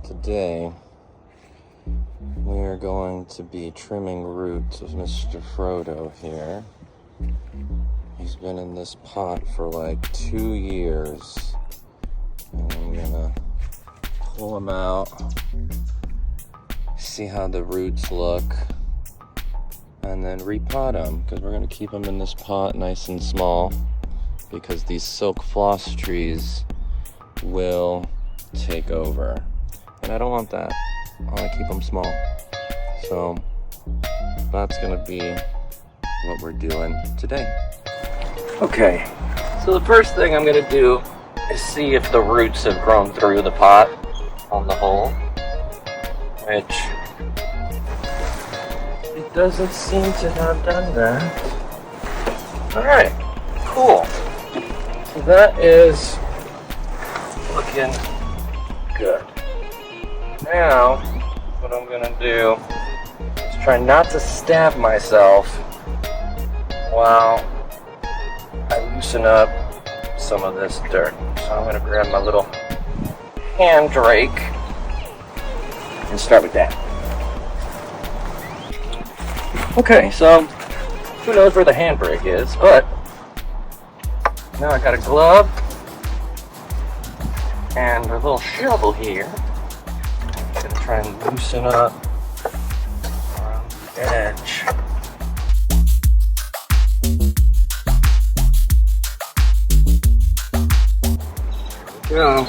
Today we are going to be trimming roots of Mr. Frodo here. He's been in this pot for like 2 years, and I'm gonna pull him out, see how the roots look, and then repot them, because we're gonna keep them in this pot nice and small, because these silk floss trees will take over, and I don't want that. I want to keep them small. So that's gonna be what we're doing today. Okay, so the first thing I'm gonna do is see if the roots have grown through the pot on the hole, which it doesn't seem to have done that. Alright, cool. So that is looking good. Now, what I'm gonna do is try not to stab myself while I loosen up some of this dirt. So I'm gonna grab my little hand rake and start with that. Okay, so who knows where the handbrake is, but now I got a glove and a little shovel here. I'm gonna try and loosen up around the edge. There we go.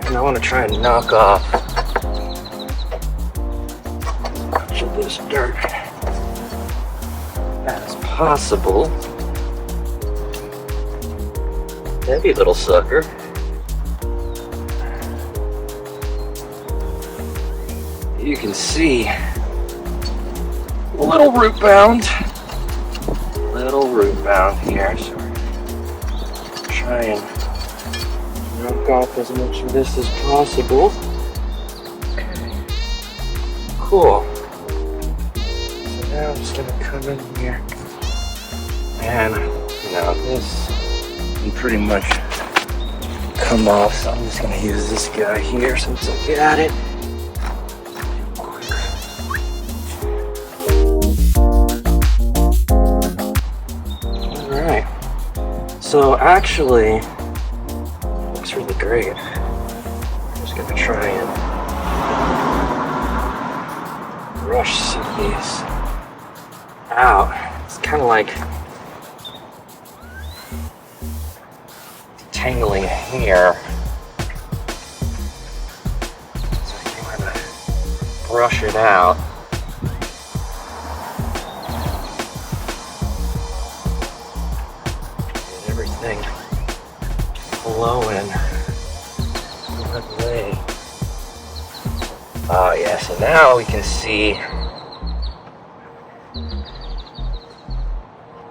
And I want to try and knock off much of this dirt as possible. Heavy little sucker. You can see a little root bound here, so we're gonna try and knock off as much of this as possible. Okay, cool. So now I'm just gonna come in here, and this can pretty much come off, so I'm just gonna use this guy here since I got it. Alright, so actually looks really great. I'm just gonna try and brush some of these out. It's kind of like detangling hair. So I can kind of brush it out. Get everything flowing one way. Oh yeah, so now we can see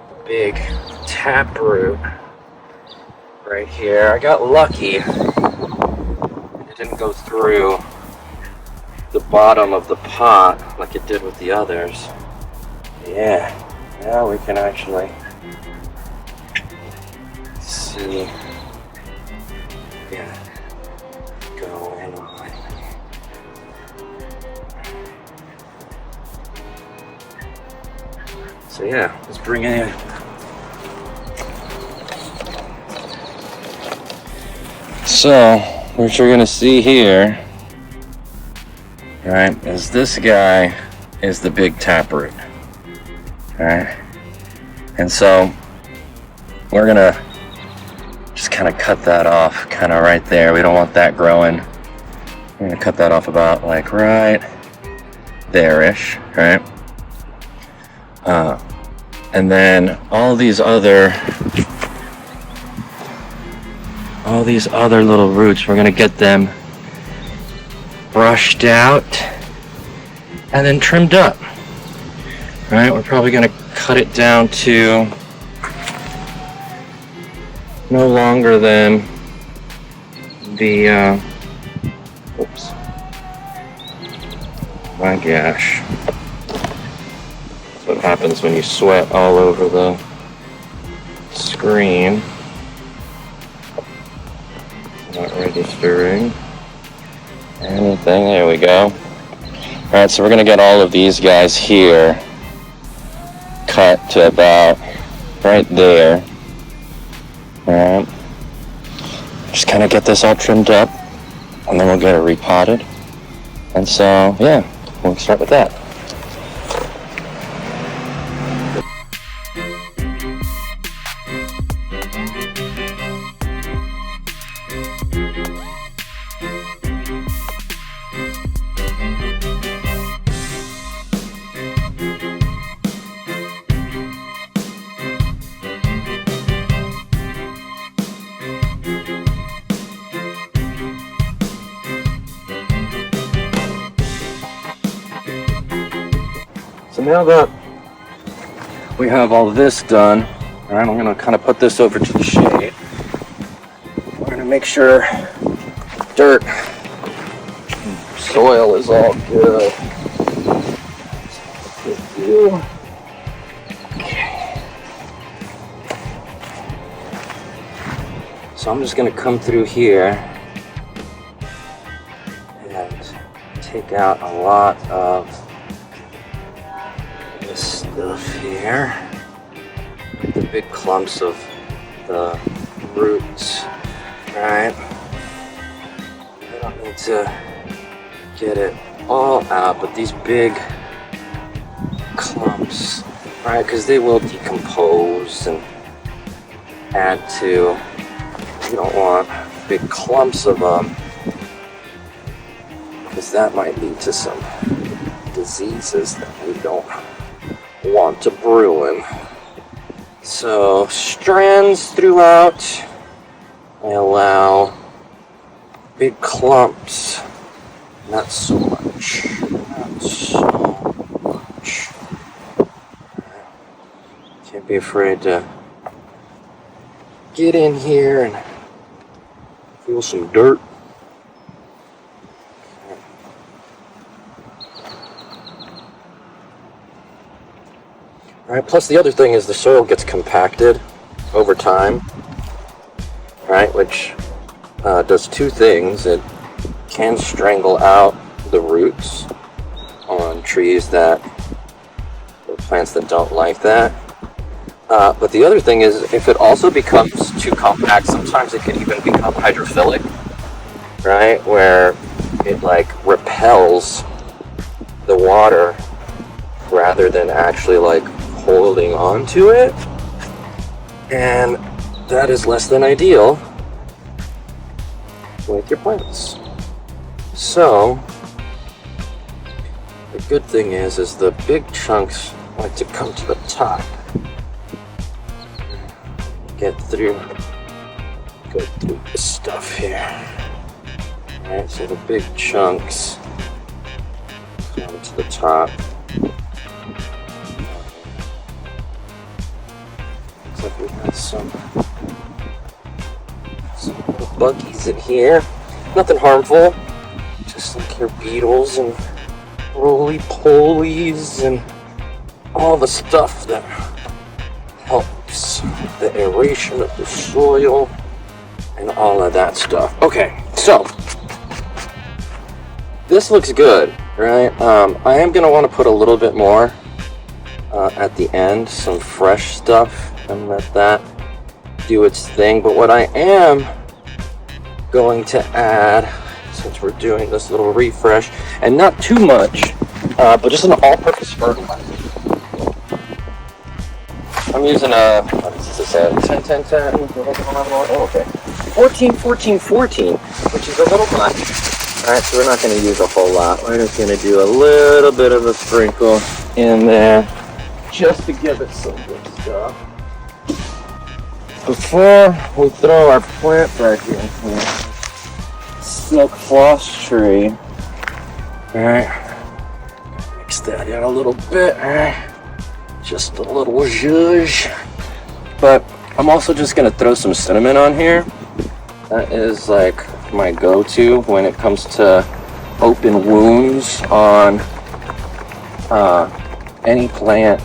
the big taproot right here. I got lucky. It didn't go through the bottom of the pot like it did with the others. Yeah, now we can actually see. Yeah, going on. So yeah, let's bring it in. So, what you're gonna see here, right, is this guy is the big taproot, right? And so, we're gonna just kind of cut that off, kind of right there. We don't want that growing. We're gonna cut that off about like right there-ish, right? And then all these other little roots, we're gonna get them brushed out and then trimmed up. Right? We're probably gonna cut it down to no longer than the oops. My gosh. That's what happens when you sweat all over the screen. registering anything. There we go. Alright, so we're going to get all of these guys here cut to about right there. Alright. Just kind of get this all trimmed up, and then we'll get it repotted. And so, yeah, we'll start with that. So now that we have all this done, all right, I'm going to kind of put this over to the shade. We're going to make sure dirt, soil is all good. Okay. So I'm just going to come through here and take out a lot of stuff here, the big clumps of the roots, right? I don't need to get it all out, but these big clumps, right? Because they will decompose and add to, you don't want big clumps of them, because that might lead to some diseases that we don't want to brew in. So strands throughout, I allow big clumps, not so much, not so much. Can't be afraid to get in here and feel some dirt. Right, plus the other thing is the soil gets compacted over time, right, which does two things. It can strangle out the roots on trees or plants that don't like that. But the other thing is, if it also becomes too compact, sometimes it can even become hydrophilic, right, where it like repels the water rather than actually like holding on to it, and that is less than ideal with your plants. So the good thing is the big chunks like to come to the top, go through this stuff here. All right, so the big chunks come to the top. We got some little buggies in here. Nothing harmful. Just like your beetles and roly-polies and all the stuff that helps the aeration of the soil and all of that stuff. Okay, so this looks good, right? I am going to want to put a little bit more at the end, some fresh stuff, and let that do its thing. But what I am going to add, since we're doing this little refresh, and not too much, but just an all-purpose fertilizer. I'm using what is this, 10-10-10, oh, okay, 14-14-14, which is a little much. Alright, so we're not going to use a whole lot. We're just going to do a little bit of a sprinkle in there, just to give it some good stuff. Before we throw our plant back in here, Silk Floss Tree. Alright, mix that in a little bit. Just a little zhuzh. But I'm also just going to throw some cinnamon on here. That is like my go-to when it comes to open wounds on any plant.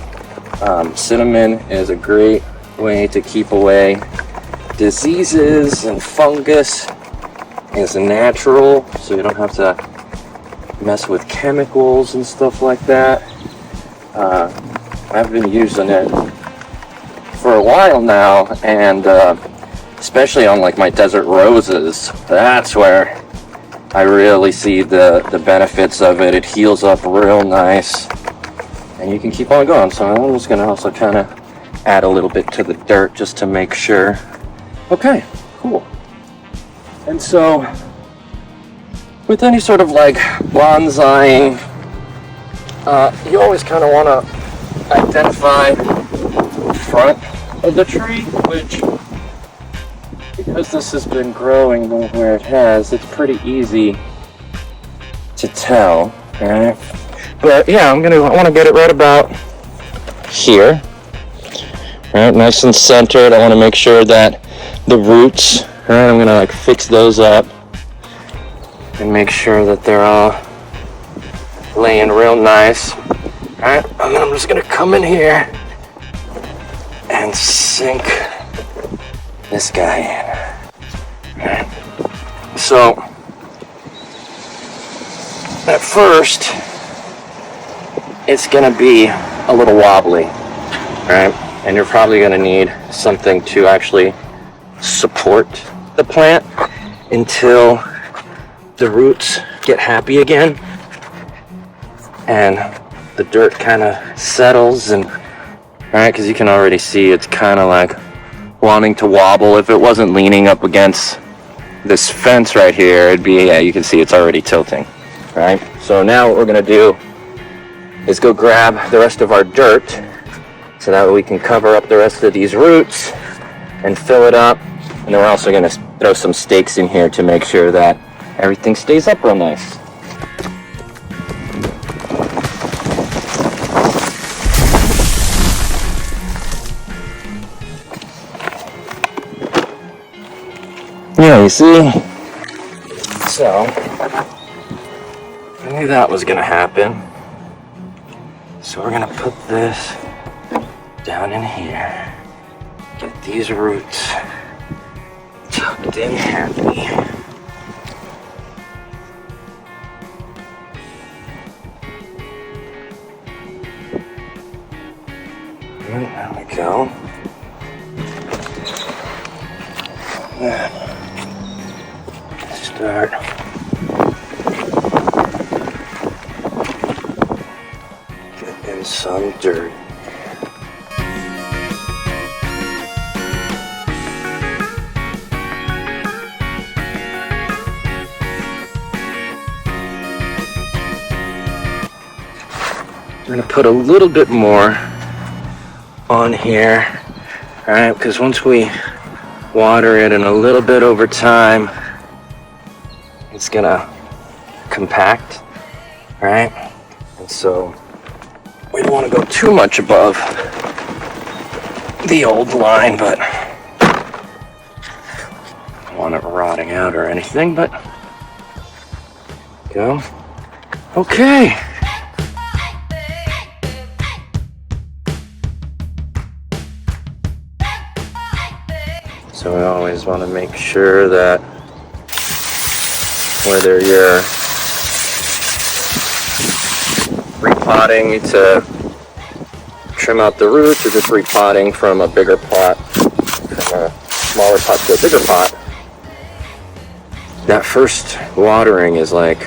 Cinnamon is a great way to keep away diseases and fungus is natural, so you don't have to mess with chemicals and stuff like that. I've been using it for a while now, and especially on like my desert roses, that's where I really see the benefits of it. It heals up real nice, and you can keep on going. So I'm just gonna also kind of add a little bit to the dirt just to make sure. Okay, cool. And so with any sort of like bonsaiing, you always kind of want to identify the front of the tree, which, because this has been growing where it has, it's pretty easy to tell, right? But yeah, I want to get it right about here, right, nice and centered. I want to make sure that the roots, right, I'm gonna like fix those up and make sure that they're all laying real nice. Alright, and then I'm just gonna come in here and sink this guy in. Alright. So at first it's gonna be a little wobbly, right? And you're probably gonna need something to actually support the plant until the roots get happy again and the dirt kind of settles, and right, because you can already see it's kind of like wanting to wobble. If it wasn't leaning up against this fence right here, it'd be, yeah, you can see it's already tilting, right? So now what we're gonna do is go grab the rest of our dirt so that way we can cover up the rest of these roots and fill it up. And then we're also gonna throw some stakes in here to make sure that everything stays up real nice. Yeah, you see? So, I knew that was gonna happen. So we're gonna put this down in here. Get these roots tucked in happy. There we go. Start getting some dirt. We're gonna put a little bit more on here, all right? Because once we water it and a little bit over time, it's gonna compact, right? And so we don't want to go too much above the old line, but I don't want it rotting out or anything, but go. Okay. So we always want to make sure that whether you're repotting to trim out the roots or just repotting from a bigger pot, from a smaller pot to a bigger pot, that first watering is like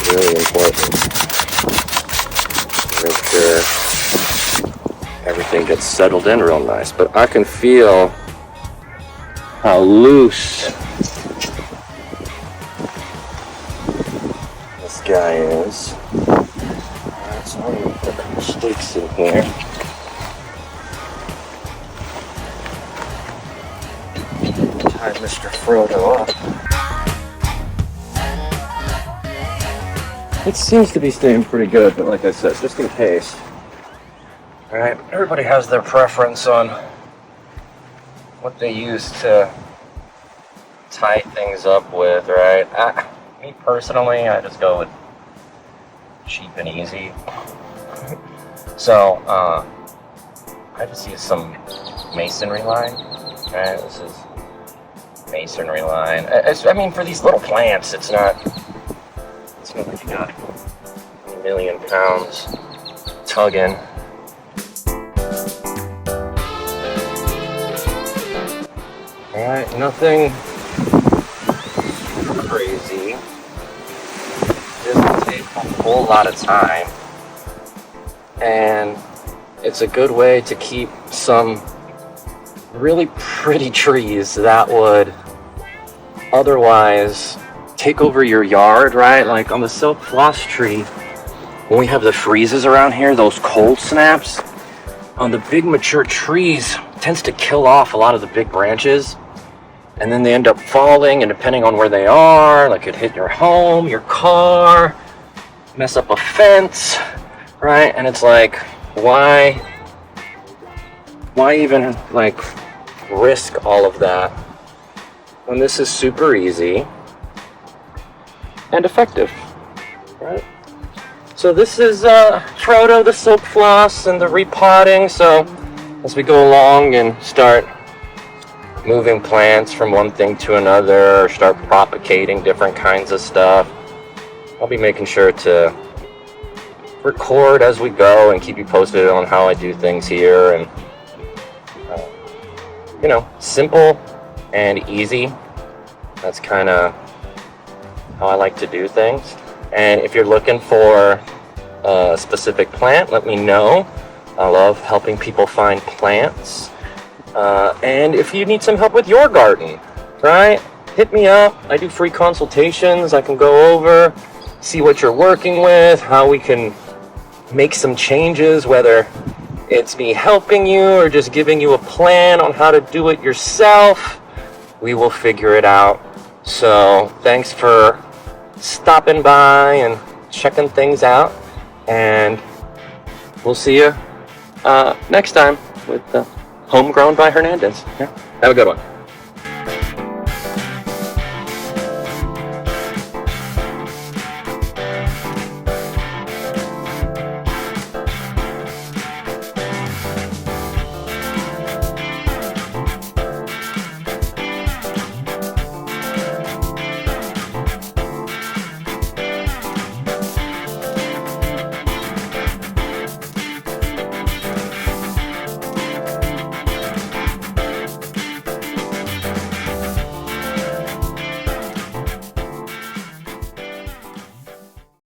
really important. Make sure everything gets settled in real nice. But I can feel how loose this guy is. Alright, so I'm gonna put a couple stakes in here. Tie Mr. Frodo up. It seems to be staying pretty good, but like I said, just in case. Alright, everybody has their preference on what they use to tie things up with, right? Me personally, I just go with cheap and easy. So, I just use some masonry line. Right, this is masonry line. I mean, for these little plants, it's not like you got a million pounds tugging. Alright, nothing crazy. This will take a whole lot of time. And it's a good way to keep some really pretty trees that would otherwise take over your yard, right? Like on the Silk Floss Tree, when we have the freezes around here, those cold snaps on the big mature trees tends to kill off a lot of the big branches, and then they end up falling, and depending on where they are, like it hit your home, your car, mess up a fence, right? And it's like, why even like risk all of that when this is super easy and effective, right? So this is Frodo, the silk floss, and the repotting. So as we go along and start moving plants from one thing to another, or start propagating different kinds of stuff, I'll be making sure to record as we go and keep you posted on how I do things here. And you know, simple and easy. That's kind of how I like to do things. And if you're looking for a specific plant, let me know. I love helping people find plants. And if you need some help with your garden, right? Hit me up. I do free consultations. I can go over, see what you're working with, how we can make some changes, whether it's me helping you or just giving you a plan on how to do it yourself. We will figure it out. So thanks for stopping by and checking things out. And we'll see you next time with Homegrown by Hernandez. Yeah. Have a good one.